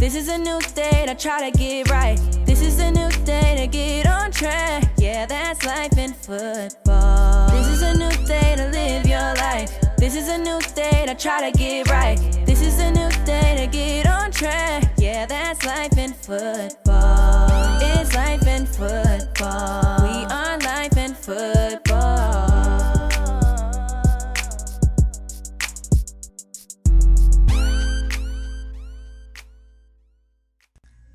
This is a new day to try to get right. This is a new day to get on track. Yeah, that's life in football. This is a new day to live your life. This is a new day to try to get right. This is a new day to get on track. Yeah, that's life in football. It's life in football. We are life in football.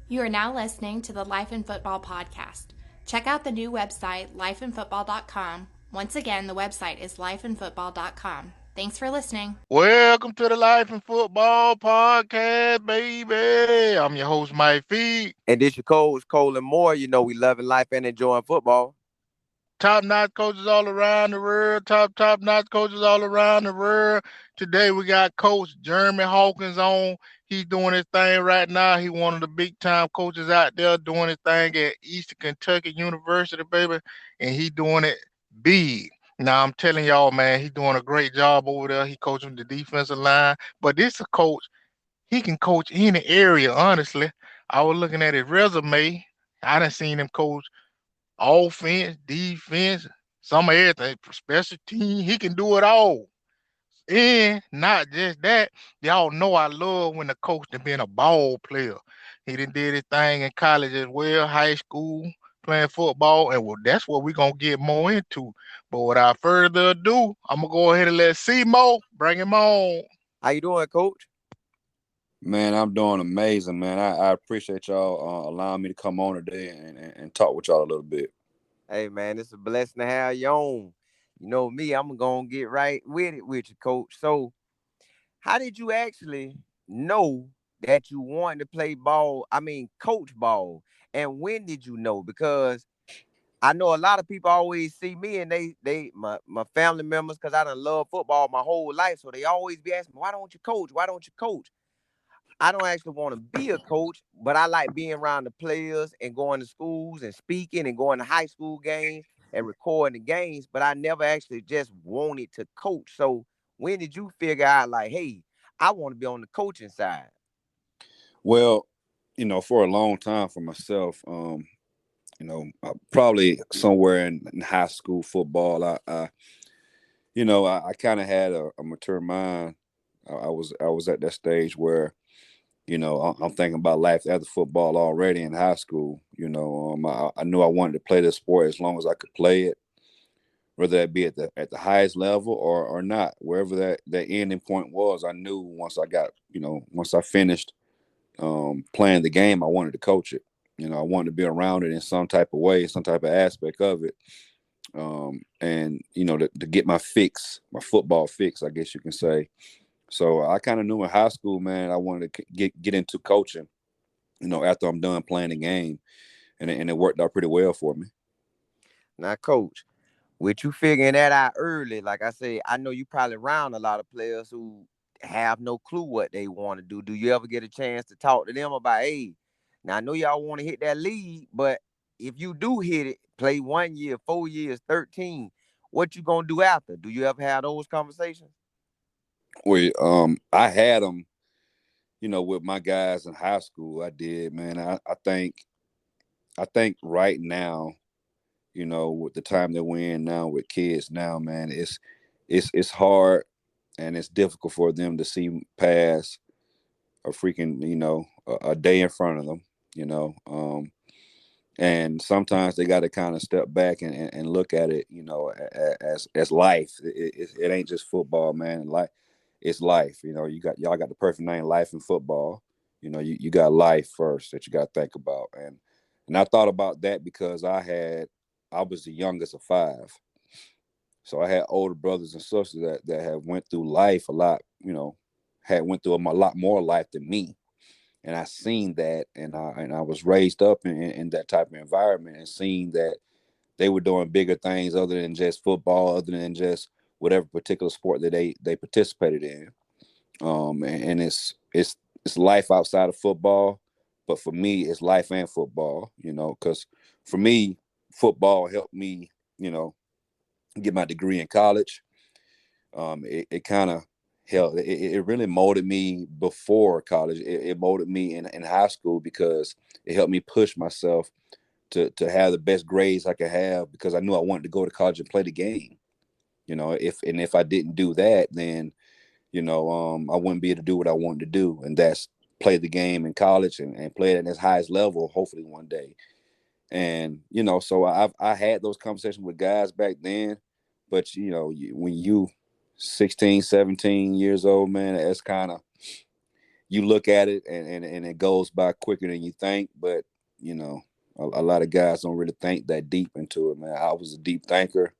You are now listening to the Life in Football podcast. Check out the new website, lifeinfootball.com. Once again, the website is lifeinfootball.com. Thanks for listening. Welcome to the Life in Football podcast, baby. I'm your host, Mike Feet. And this your coach, Colin Moore. You know we loving life and enjoying football. Top-notch coaches all around the world. Top-notch coaches all around the world. Today we got Coach Jeremy Hawkins on. He's doing his thing right now. He's one of the big-time coaches out there doing his thing at Eastern Kentucky University, baby. And he's doing it big. Now, I'm telling y'all, man, he's doing a great job over there. He coaching the defensive line. But this is a coach, he can coach any area, honestly. I was looking at his resume. I done seen him coach offense, defense, some of everything, special team. He can do it all. And not just that, y'all know I love when the coach done been a ball player. He done did his thing in college as well, high school, playing football, and well, that's what we're going to get more into. But without further ado, I'm going to go ahead and let C-Mo bring him on. How you doing, Coach? Man, I'm doing amazing, man. I appreciate y'all allowing me to come on today and talk with y'all a little bit. Hey, man, it's a blessing to have you on. You know me, I'm going to get right with it with you, Coach. So how did you actually know that you wanted to play ball, coach ball? And when did you know? Because I know a lot of people always see me and my family members, because I done love football my whole life. So they always be asking me, why don't you coach? Why don't you coach? I don't actually want to be a coach, but I like being around the players and going to schools and speaking and going to high school games and recording the games. But I never actually just wanted to coach. So when did you figure out like, hey, I want to be on the coaching side? Well, for a long time for myself, probably somewhere in high school football, I kind of had a mature mind. I was at that stage where, I'm thinking about life after football already in high school. I knew I wanted to play this sport as long as I could play it, whether that be at the highest level or not. Wherever that ending point was, I knew once I finished playing the game, I wanted to coach it. I wanted to be around it in some type of way, some type of aspect of it. And to get my football fix, I guess you can say. So I kind of knew in high school, man, I wanted to get into coaching, after I'm done playing the game. And it worked out pretty well for me. Now, Coach, with you figuring that out early, like I said, I know you probably around a lot of players who have no clue what they want to do. Do you ever get a chance to talk to them about, hey, now I know y'all want to hit that lead, but if you do hit it, play 1 year, 4 years, 13, what you going to do after? Do you ever have those conversations? Well, I had them, with my guys in high school. I did, man. I think right now, with the time that we're in now with kids now, man, it's hard and it's difficult for them to see past a freaking, a day in front of them, and sometimes they got to kind of step back and look at it, as life. It ain't just football, man. It's life. Y'all got the perfect name, Life in Football. You got life first that you got to think about. And I thought about that because I was the youngest of 5. So I had older brothers and sisters that have went through life a lot, had went through a lot more life than me. And I seen that, and I was raised up in that type of environment and seen that they were doing bigger things other than just football, other than just whatever particular sport that they participated in. And it's life outside of football, but for me, it's life and football, because for me, football helped me, get my degree in college. It kind of it really molded me before college. It molded me in high school because it helped me push myself to have the best grades I could have, because I knew I wanted to go to college and play the game. If I didn't do that, then I wouldn't be able to do what I wanted to do, and that's play the game in college and play it at its highest level, hopefully one day. And so I had those conversations with guys back then, but when you 16, 17 years old, man, it's kind of, you look at it and it goes by quicker than you think. But a lot of guys don't really think that deep into it, man. I was a deep thinker,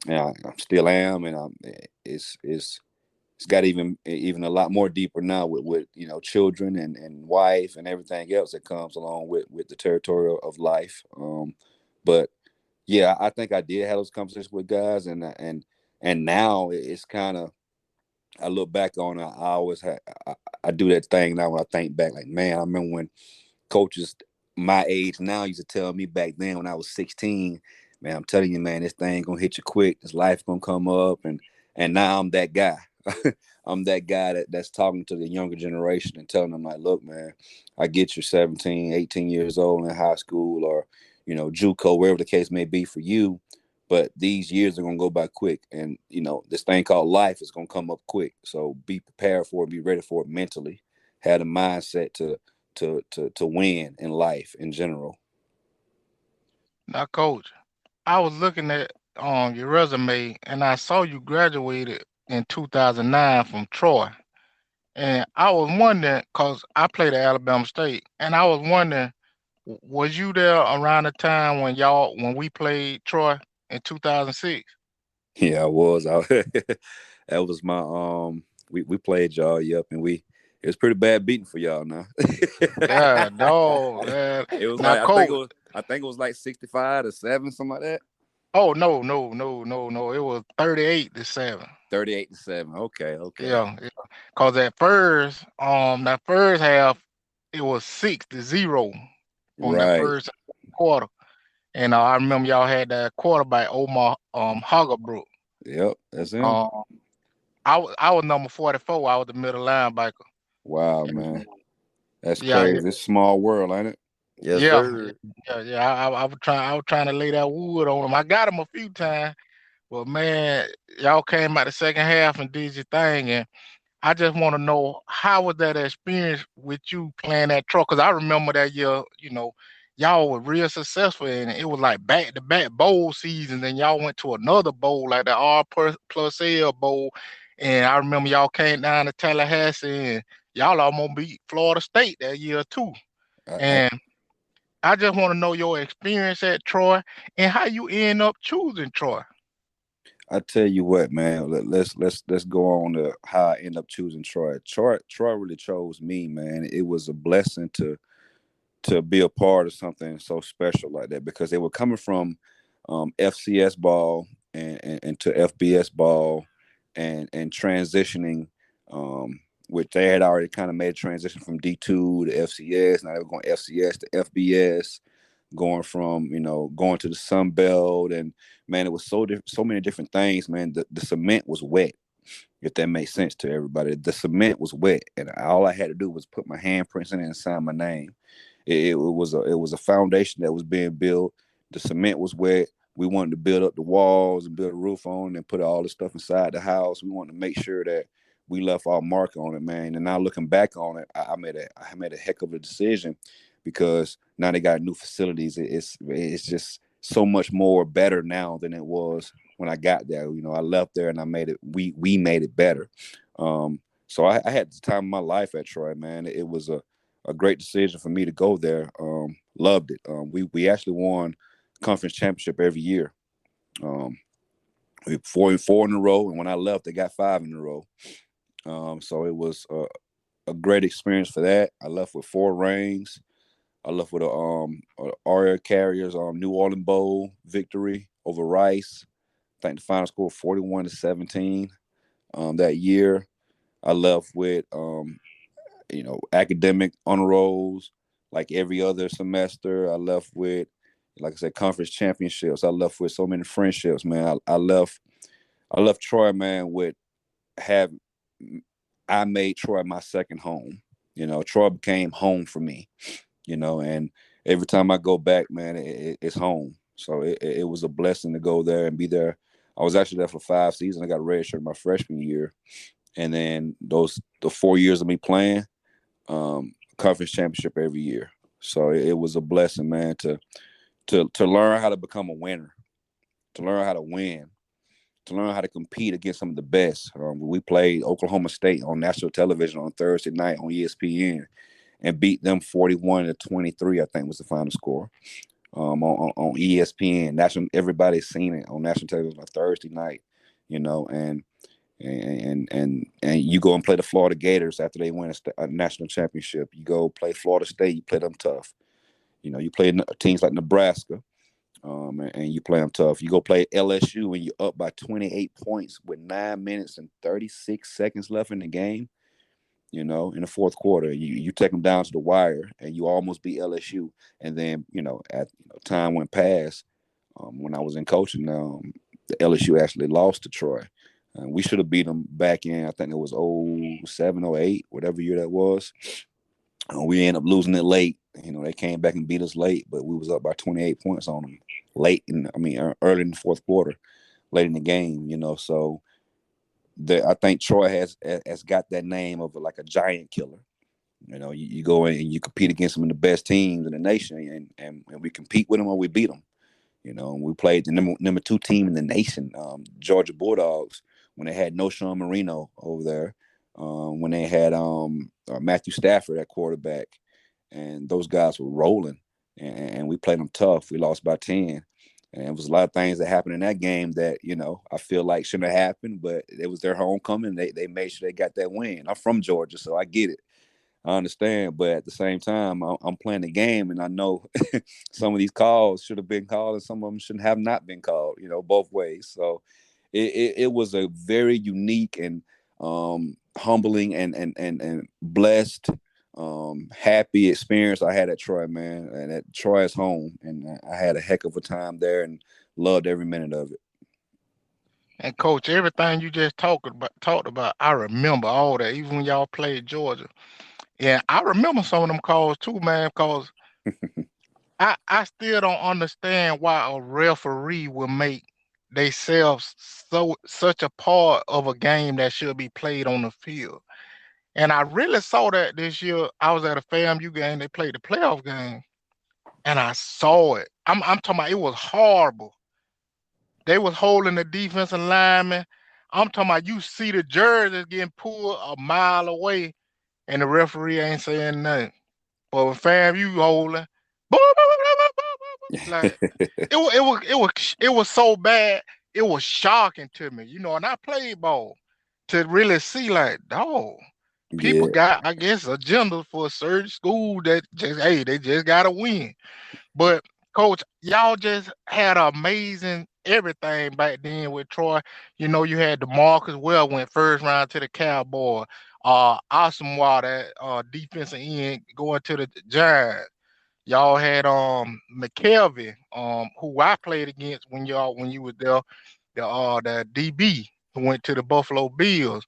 and I still am, and it's got even a lot more deeper now with children and wife and everything else that comes along with the territory of life. But yeah, I think I did have those conversations with guys, and now it's kind of, I look back on it. I always I do that thing now when I think back, like, man, I remember when coaches my age now used to tell me back then when I was 16, man, I'm telling you, man, this thing gonna hit you quick. This life gonna come up, and now I'm that guy. I'm that guy that's talking to the younger generation and telling them, like, look, man, I get you're 17, 18 years old in high school, or JUCO, wherever the case may be for you. But these years are going to go by quick. And, this thing called life is going to come up quick. So be prepared for it, be ready for it mentally. Have a mindset to win in life in general. Now, Coach, I was looking at your resume, and I saw you graduated in 2009 from Troy. And I was wondering, because I played at Alabama State, and I was wondering, was you there around the time when we played Troy in 2006? Yeah, I was. That was my we played y'all, yep, and it was pretty bad beating for y'all now. Yeah, no, man. It was Now, like Coach. I think it was like 65-7, something like that. Oh, no, no, no, no, no. It was 38-7. 38-7. Okay. Yeah, yeah. Cause at first, that first half, it was 6-0 on that Right. first quarter. And I remember y'all had that quarterback Omar Hoggerbrook. Yep, that's him. I was number 44. I was the middle linebacker. Wow, man. That's Yeah, crazy. It's a small world, ain't it? Yes, yeah, sir. yeah. I was trying to lay that wood on him. I got him a few times, but man, y'all came out the second half and did your thing. And I just want to know, how was that experience with you playing that truck? Because I remember that year, y'all were real successful, and it was like back-to-back bowl seasons, and y'all went to another bowl, like the R plus L bowl. And I remember y'all came down to Tallahassee, and y'all almost beat Florida State that year too. I, And I just want to know your experience at Troy and how you end up choosing Troy. I tell you what, man. Let's go on to how I end up choosing Troy. Troy really chose me, man. It was a blessing to be a part of something so special like that, because they were coming from FCS ball and to FBS ball and transitioning, which they had already kind of made a transition from D2 to FCS. Now they were going FCS to FBS, going from going to the Sun Belt, and man, it was so many different things, man. The cement was wet, if that makes sense to everybody. The cement was wet, and all I had to do was put my handprints in it and sign my name. It was a foundation that was being built. The cement was wet. We wanted to build up the walls and build a roof on and put all the stuff inside the house. We wanted to make sure that we left our mark on it, man. And now looking back on it, I made a heck of a decision, because now they got new facilities. It's just so much more better now than it was when I got there. I left there and I made it. We made it better. So I had the time of my life at Troy, man. It was a great decision for me to go there. Loved it. We actually won conference championship every year. We 4 in a row, and when I left, they got 5 in a row. So it was a great experience for that. I left with 4 rings. I left with a Aria Carriers New Orleans Bowl victory over Rice. I think the final score 41-17 that year. I left with academic honor rolls like every other semester. I left with, like I said, conference championships. I left with so many friendships, man. I left Troy, man, with I made Troy my second home. Troy became home for me, and every time I go back, man, it's home. So it was a blessing to go there and be there. I was actually there for 5 seasons. I got a red shirt my freshman year. And then the 4 years of me playing, conference championship every year. So it was a blessing, man, to learn how to become a winner, to learn how to win, to learn how to compete against some of the best. We played Oklahoma State on national television on Thursday night on ESPN and beat them 41-23, I think was the final score. On ESPN, everybody's seen it on national television on Thursday night, and you go and play the Florida Gators after they win a national championship. You go play Florida State, you play them tough. You play teams like Nebraska, and you play them tough. You go play LSU and you're up by 28 points with 9 minutes and 36 seconds left in the game. In the fourth quarter, you take them down to the wire and you almost beat LSU. And then, time went past. When I was in coaching, the LSU actually lost to Troy. We should have beat them back in, I think it was 07, 08, whatever year that was. We ended up losing it late. They came back and beat us late, but we was up by 28 points on them early in the fourth quarter, late in the game, so I think Troy has got that name of like a giant killer. You go in and you compete against some of the best teams in the nation, and we compete with them or we beat them. We played the number 2 team in the nation, Georgia Bulldogs, when they had No Sean Marino over there, when they had Matthew Stafford at quarterback, and those guys were rolling, and we played them tough. We lost by 10. And it was a lot of things that happened in that game that, I feel like shouldn't have happened, but it was their homecoming. They made sure they got that win. I'm from Georgia, so I get it. I understand. But at the same time, I'm playing the game, and I know some of these calls should have been called and some of them shouldn't have not been called, both ways. So it was a very unique and humbling and blessed, happy experience I had at Troy, man, and at Troy's home, and I had a heck of a time there and loved every minute of it. And Coach, everything you just talked about, I remember all that, even when y'all played Georgia. Yeah, I remember some of them calls too, man, because I still don't understand why a referee will make themselves such a part of a game that should be played on the field. And I really saw that this year. I was at a FAMU game. They played the playoff game, and I saw it. I'm talking about it was horrible. They was holding the defensive lineman. I'm talking about you see the jerseys getting pulled a mile away, and the referee ain't saying nothing. But when FAMU holding, like it was so bad. It was shocking to me, and I played ball to really see like, dog. People Yeah. got, I guess, agenda for a certain school that they just gotta win. But Coach, y'all just had amazing everything back then with Troy. You had DeMarcus Well went first round to the Cowboy. Awesome Water, defensive end going to the Giants. Y'all had McKelvey, who I played against when you was there, the DB who went to the Buffalo Bills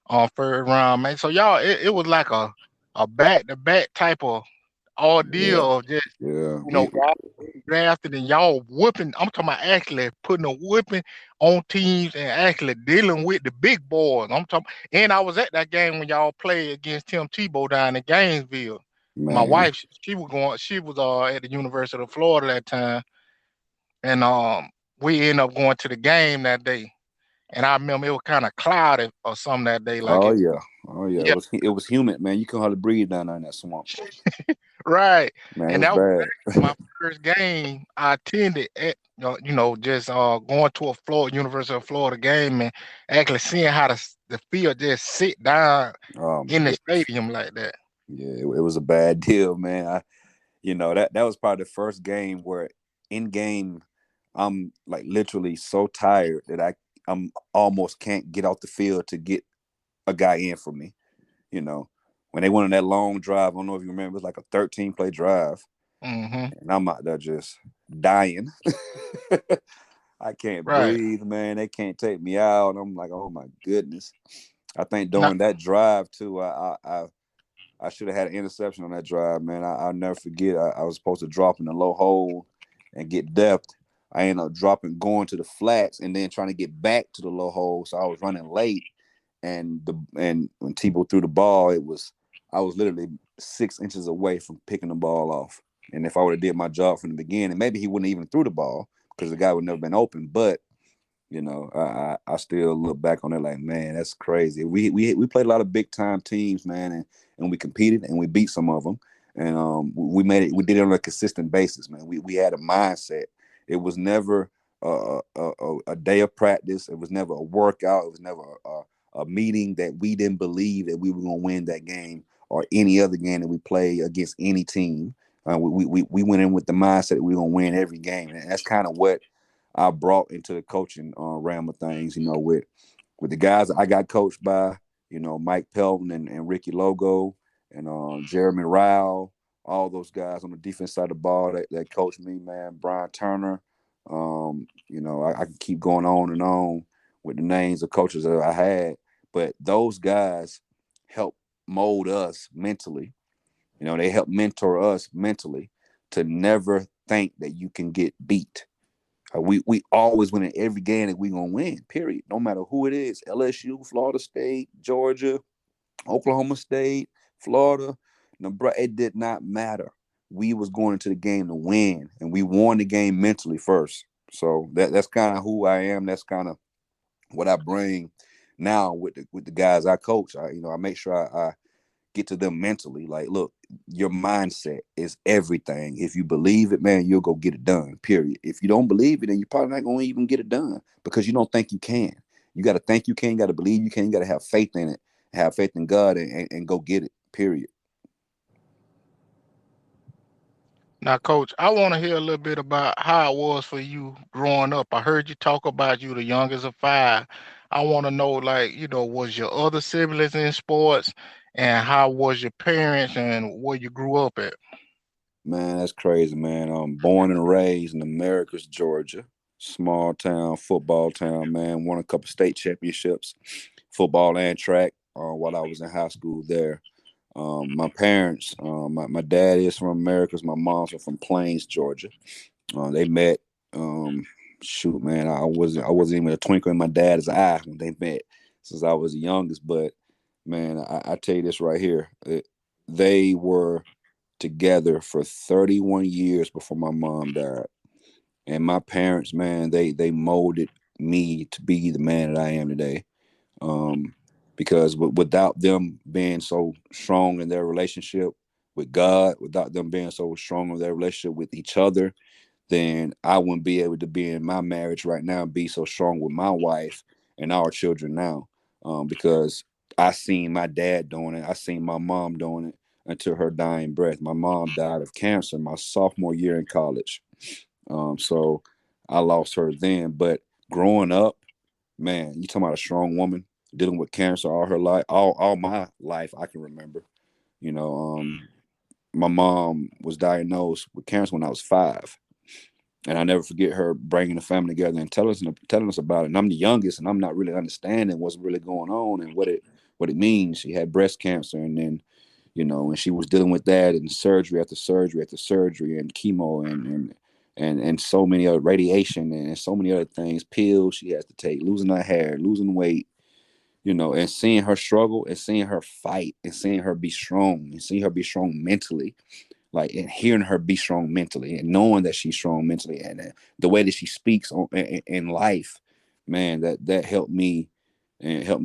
on first round, man. So y'all, it was like a back-to-back type of Yeah. ordeal of just, Yeah. guys drafted and y'all whooping. I'm talking about actually putting a whooping on teams and actually dealing with the big boys. I'm talking, and I was at that game when y'all played against Tim Tebow down in Gainesville. My Man. wife, she was at the University of Florida that time, and we ended up going to the game that day. And I remember it was kind of cloudy or something that day, like Oh it. yeah. Oh yeah. Yeah, It was humid, man. You couldn't hardly breathe down there in that swamp. right. Man, it And was that was bad. my first game I attended at, just going to a University of Florida game and actually seeing how the field just sit down Oh my in the goodness. stadium like that. Yeah, it was a bad deal, man. That was probably the first game where in game I'm like literally so tired that I'm almost can't get off the field to get a guy in for me. When they went on that long drive, I don't know if you remember, it was like a 13-play drive, Mm-hmm. and I'm out there just dying. I can't Right. breathe, man. They can't take me out. I'm like, oh my goodness. I think Now, during that drive too, I should have had an interception on that drive, man. I'll never forget. I was supposed to drop in the low hole and get depth. I ended up going to the flats, and then trying to get back to the low hole. So I was running late, and when Tebow threw the ball, I was literally 6 inches away from picking the ball off. And if I would have did my job from the beginning, maybe he wouldn't even threw the ball because the guy would never been open. But I still look back on it like, man, that's crazy. We played a lot of big time teams, man, and we competed and we beat some of them, and we made it. We did it on a consistent basis, man. We had a mindset. It was never a day of practice. It was never a workout. It was never a meeting that we didn't believe that we were going to win that game or any other game that we play against any team. We went in with the mindset that we were going to win every game, and that's kind of what I brought into the coaching realm of things, with the guys that I got coached by, Mike Pelton and Ricky Logo and Jeremy Rowell, all those guys on the defense side of the ball that coached me, man. Brian Turner, I can keep going on and on with the names of coaches that I had, but those guys helped mold us mentally. They helped mentor us mentally to never think that you can get beat. We always win in every game that we're going to win, period. No matter who it is, LSU, Florida State, Georgia, Oklahoma State, Florida, Nebraska, it did not matter. We was going into the game to win, and we won the game mentally first. So that's kind of who I am. That's kind of what I bring now with the guys I coach. I make sure I get to them mentally. Like, look, your mindset is everything. If you believe it, man, you'll go get it done, period. If you don't believe it, then you're probably not going to even get it done because you don't think you can. You got to think you can, you got to believe you can, you got to have faith in it, have faith in God and go get it, period. now, Coach, I want to hear a little bit about how it was for you growing up. I heard you talk about you the youngest of five. I want to know, like, was your other siblings in sports, and how was your parents and where you grew up at? Man, that's crazy, man. I'm born and raised in Americus, Georgia. Small town, football town, man. Won a couple state championships, football and track, while I was in high school there. My parents, my dad is from Americus. My mom's from Plains, Georgia. They met. Shoot, man, I wasn't even a twinkle in my dad's eye when they met, since I was the youngest. But man, I tell you this right here, they were together for 31 years before my mom died. And my parents, man, they molded me to be the man that I am today. Because without them being so strong in their relationship with God, without them being so strong in their relationship with each other, then I wouldn't be able to be in my marriage right now and be so strong with my wife and our children now. Because I seen my dad doing it. I seen my mom doing it until her dying breath. My mom died of cancer my sophomore year in college. So I lost her then. But growing up, man, you talking about a strong woman dealing with cancer all her life, all my life I can remember. My mom was diagnosed with cancer when I was 5. And I never forget her bringing the family together and telling us about it. And I'm the youngest, and I'm not really understanding what's really going on and what it means. She had breast cancer, and then, and she was dealing with that and surgery after surgery after surgery and chemo and so many other radiation and so many other things, pills she has to take, losing her hair, losing weight, and seeing her struggle and seeing her fight and seeing her be strong and seeing her be strong mentally. Like, and hearing her be strong mentally and knowing that she's strong mentally and the way that she speaks in life, man, that helped me and help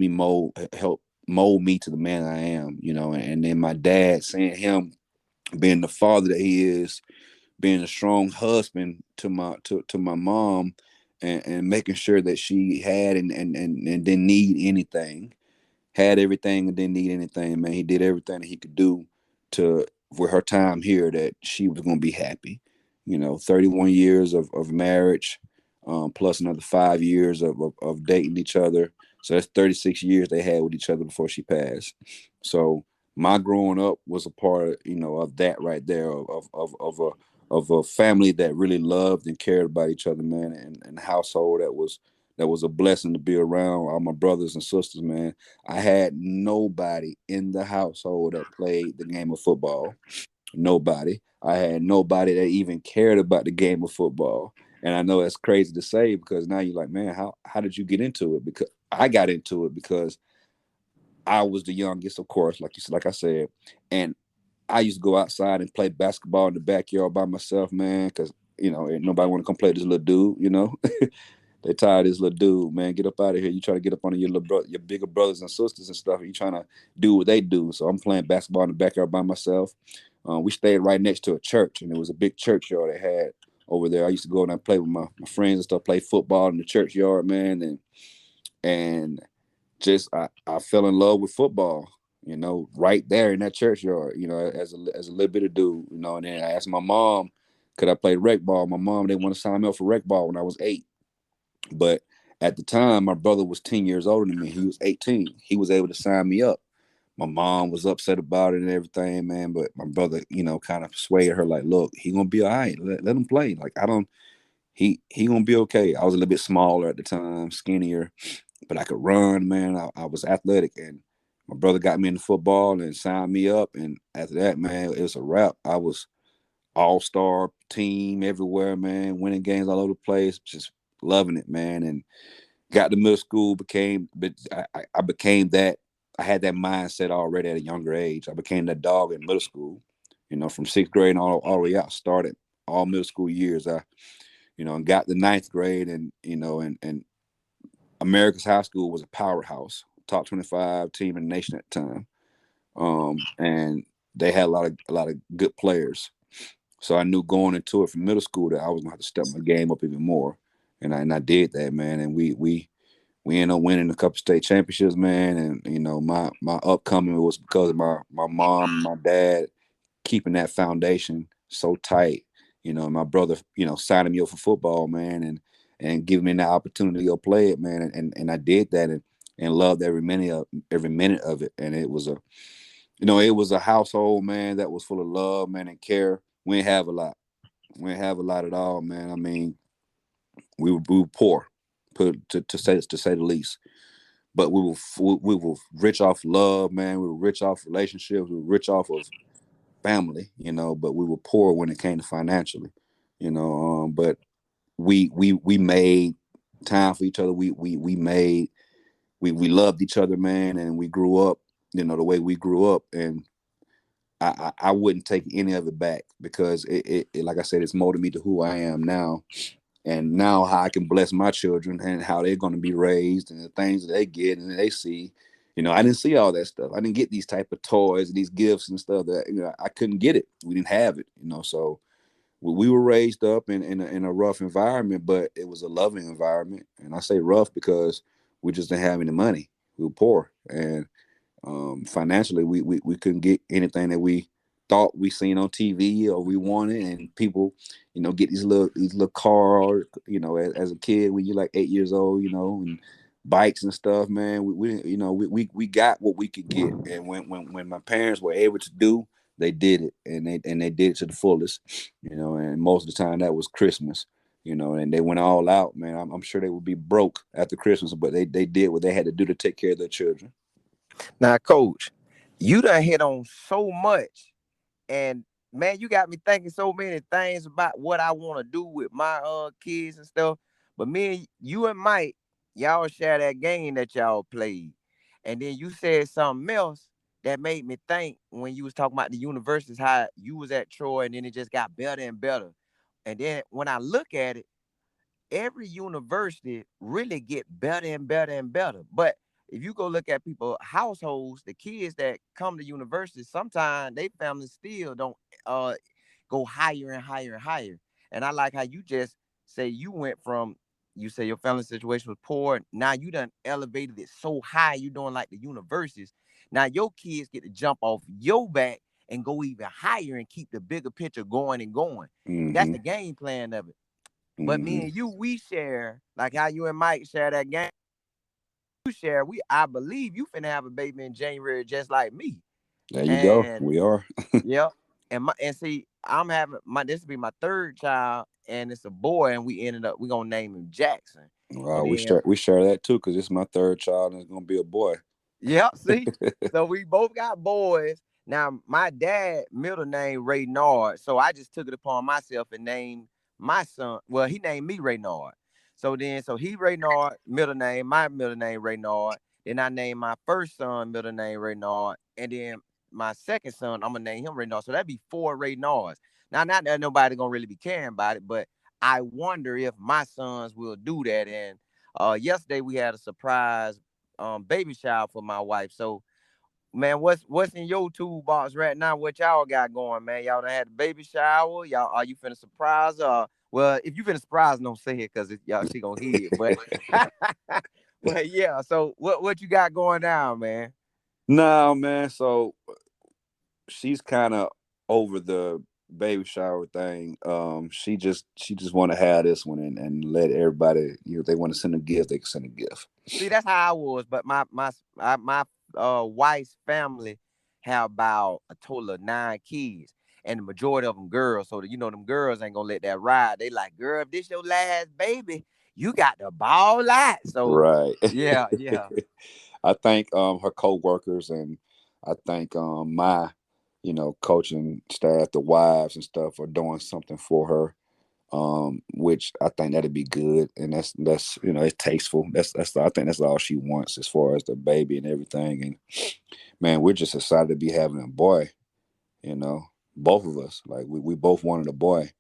mold me to the man I am, and then my dad, seeing him being the father that he is, being a strong husband to my mom and making sure that she had and didn't need anything, had everything and didn't need anything, man. He did everything that he could do to for her time here that she was going to be happy. 31 years of marriage, plus another 5 years of dating each other. So that's 36 years they had with each other before she passed. So my growing up was a part, of that right there, of a family that really loved and cared about each other, man, and a household that was that was a blessing to be around all my brothers and sisters, man. I had nobody in the household that played the game of football. Nobody. I had nobody that even cared about the game of football. And I know that's crazy to say because now you're like, man, how did you get into it? Because I got into it because I was the youngest, of course, like I said, and I used to go outside and play basketball in the backyard by myself, man, because ain't nobody want to come play this little dude. They tired of this little dude, man. Get up out of here. You try to get up on your little your bigger brothers and sisters and stuff. And you trying to do what they do. So I'm playing basketball in the backyard by myself. We stayed right next to a church, and it was a big churchyard they had over there. I used to go and play with my friends and stuff, play football in the churchyard, man, and just I fell in love with football. Right there in that churchyard. As a little bit of dude. And then I asked my mom, could I play rec ball? My mom didn't want to sign me up for rec ball when I was 8. But at the time, my brother was 10 years older than me. He was 18. He was able to sign me up. My mom was upset about it and everything, man. But my brother, kind of persuaded her, like, look, he gonna be all right. Let him play. Like, he gonna be okay. I was a little bit smaller at the time, skinnier, but I could run, man. I was athletic, and my brother got me into football and signed me up. And after that, man, it was a wrap. I was all-star team everywhere, man, winning games all over the place, just loving it, man. And got to middle school, I became that. I had that mindset already at a younger age. I became that dog in middle school, from 6th grade and all the way out. Started all middle school years. And got the 9th grade, and and America's high school was a powerhouse, top 25 team in the nation at the time. And they had a lot of good players. So I knew going into it from middle school that I was gonna have to step my game up even more, and I did that, man. And we ended up winning a couple state championships, man. And my upcoming was because of my mom and my dad keeping that foundation so tight. My brother, signing me up for football, man, and giving me the opportunity to go play it, man. And I did that and loved every minute of it. And it was a household, man, that was full of love, man, and care. We didn't have a lot. We didn't have a lot at all, man. I mean, we were poor, to say the least. But we were rich off love, man. We were rich off relationships. We were rich off of family, But we were poor when it came to financially, But we made time for each other. We loved each other, man, and we grew up, the way we grew up, and I wouldn't take any of it back because it like I said, it's molded me to who I am now. And now how I can bless my children and how they're going to be raised and the things that they get and they see. I didn't see all that stuff. I didn't get these type of toys and these gifts and stuff that, I couldn't get it. We didn't have it, So we were raised up in a rough environment, but it was a loving environment. And I say rough because we just didn't have any money. We were poor. And financially, we couldn't get anything that we thought we seen on TV or we wanted, and people, get these little cars, as a kid when you're like 8 years old, and bikes and stuff, man. We got what we could get, and when my parents were able to do, they did it, and they did it to the fullest, and most of the time that was Christmas. And they went all out, man. I'm sure they would be broke after Christmas, but they did what they had to do to take care of their children. Now, Coach, you done hit on so much, and man, you got me thinking so many things about what I want to do with my kids and stuff. But you and Mike, y'all share that game that y'all played, and then you said something else that made me think when you was talking about the universities, how you was at Troy, and then it just got better and better. And then when I look at it, every university really get better and better and better. But if you go look at people households, the kids that come to universities, sometimes they families still don't go higher and higher and higher. And I like how you just say you went from, you say your family situation was poor. Now you done elevated it so high, you doing like the universities. Now your kids get to jump off your back and go even higher and keep the bigger picture going and going. Mm-hmm. That's the game plan of it. But me and you, we share, like how you and Mike share that game. You share, I believe you finna have a baby in January just like me. There you go. We are. Yep. And see, this will be my 3rd child, and it's a boy, and we gonna name him Jackson. And We then, share that too, because it's my third child and it's gonna be a boy. yeah, see, so we both got boys. Now, my dad middle name Reynard, so I just took it upon myself and named my son. Well, he named me Reynard. So he Reynard middle name, my middle name Reynard. Then I named my first son middle name Reynard, and then my second son I'm gonna name him Reynard. So that'd be 4 Reynards. Now, not that nobody gonna really be caring about it, but I wonder if my sons will do that. And yesterday we had a surprise baby shower for my wife. So, man, what's in your toolbox right now? What y'all got going, man? Y'all done had a baby shower. Y'all, are you finna surprise her? Well, if you finna surprise, don't say it, because y'all, she gonna hear it. But but yeah, so what you got going down, man? No, man. So she's kind of over the baby shower thing. She just want to have this one and let everybody, if they want to send a gift, they can send a gift. See, that's how I was. But my wife's family have about a total of 9 kids, and the majority of them girls. So that, them girls ain't gonna let that ride. They like, girl, if this your last baby, you got to ball out. So Right. yeah, yeah. I think her co-workers, and I think my coaching staff, the wives and stuff, are doing something for her, which I think that'd be good, and that's it's tasteful. I think that's all she wants as far as the baby and everything. And man, we're just excited to be having a boy. Both of us, like we both wanted a boy.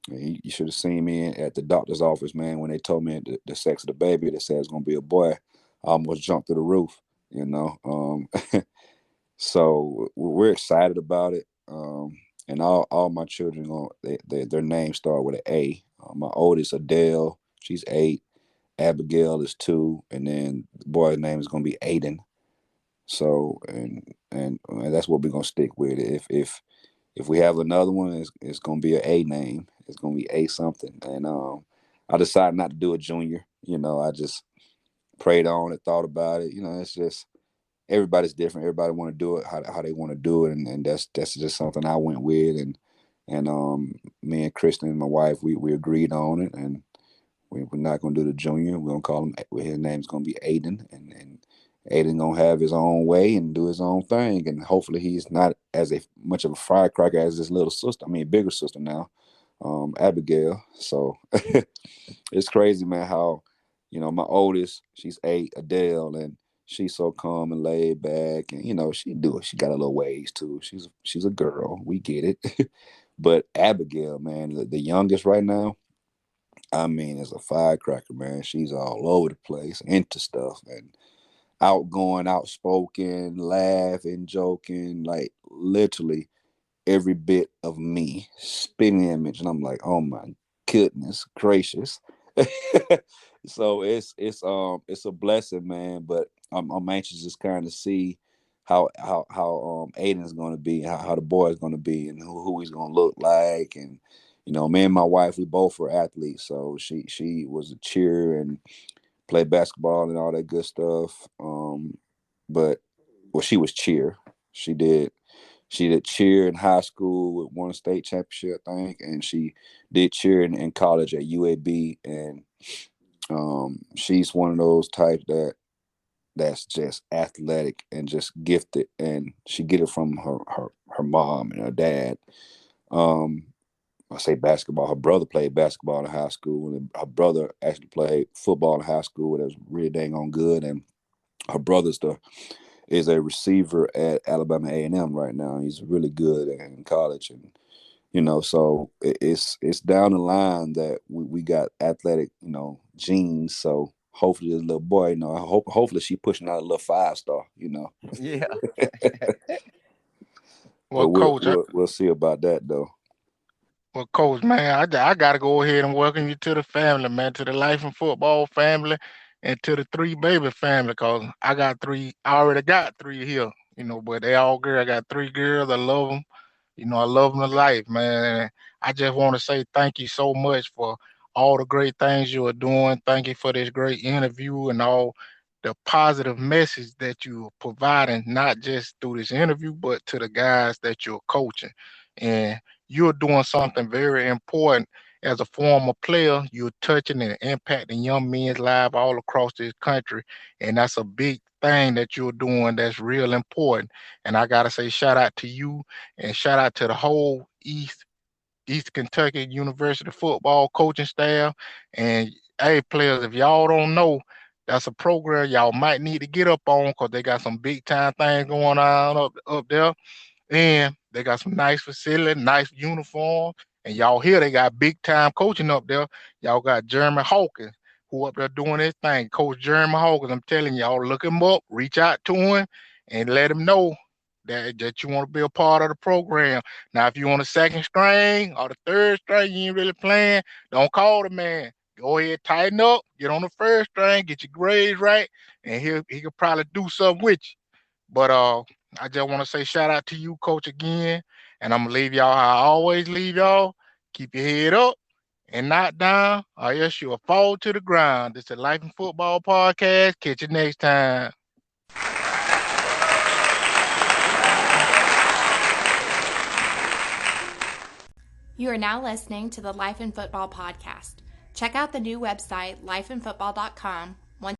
And you should have seen me at the doctor's office, man, when they told me the sex of the baby. They said it's gonna be a boy. I almost jumped through the roof. So we're excited about it. And all my children, their names start with an A. My oldest, Adele, she's 8. Abigail is 2, and then the boy's name is gonna be Aiden. So and that's what we're gonna stick with. If we have another one, it's gonna be an A name. It's gonna be A something. And I decided not to do a junior. I just prayed on it, thought about it. It's just everybody's different. Everybody want to do it how they want to do it, and that's just something I went with. And me and Kristen, my wife, we agreed on it, and we're not gonna do the junior. We're gonna call him. His name's gonna be Aiden, and Aiden gonna have his own way and do his own thing, and hopefully he's not as much of a firecracker as his little sister. I mean, bigger sister now, Abigail. So it's crazy, man. How my oldest, she's 8, Adele, and she's so calm and laid back, and she do it. She got a little ways too. She's a girl. We get it. But Abigail, man, the youngest right now, I mean, is a firecracker, man. She's all over the place, into stuff, and outgoing, outspoken, laughing, joking, like literally every bit of me, spitting image. And I'm like, oh my goodness gracious. So it's a blessing, man. But I'm anxious to just kind of see how Aiden's gonna be, how the boy is gonna be, and who he's gonna look like. And me and my wife, we both were athletes. So she was a cheer and played basketball and all that good stuff. But she was cheer. She did cheer in high school, with won a state championship, I think, and she did cheer in college at UAB. And she's one of those types that's just athletic and just gifted, and she get it from her mom and her dad. I say basketball. Her brother played basketball in high school, and her brother actually played football in high school. That was really dang on good. And her brother's is a receiver at Alabama A&M right now. He's really good in college, and so it's down the line that we got athletic, genes. So hopefully this little boy, hopefully she pushing out a little 5-star, Yeah. Well, But Coach, we'll see about that though. Well, Coach, man, I got to go ahead and welcome you to the family, man, to the Life and Football family, and to the 3 baby family, because I already got 3 here, but they all girl. I got 3 girls. I love them. I love them to life, man. And I just want to say thank you so much for all the great things you are doing. Thank you for this great interview and all the positive message that you are providing, not just through this interview, but to the guys that you're coaching. And you're doing something very important as a former player, you're touching and impacting young men's lives all across this country. And that's a big thing that you're doing that's real important. And I gotta say shout out to you and shout out to the whole East Kentucky University football coaching staff. And hey, players, if y'all don't know, that's a program y'all might need to get up on because they got some big time things going on up there. And they got some nice facility, nice uniform. And y'all here, they got big time coaching up there. Y'all got Jeremy Hawkins, who up there doing his thing. Coach Jeremy Hawkins, I'm telling y'all, look him up, reach out to him, and let him know that you want to be a part of the program. Now, if you on the second string or the third string, you ain't really playing, don't call the man. Go ahead, tighten up, get on the first string, get your grades right, and he could probably do something with you. But I just want to say shout out to you, coach, again. And I'm gonna leave y'all how I always leave y'all. Keep your head up and not down, or else you'll fall to the ground. This is the Life and Football Podcast. Catch you next time. You are now listening to the Life in Football podcast. Check out the new website, lifeandfootball.com,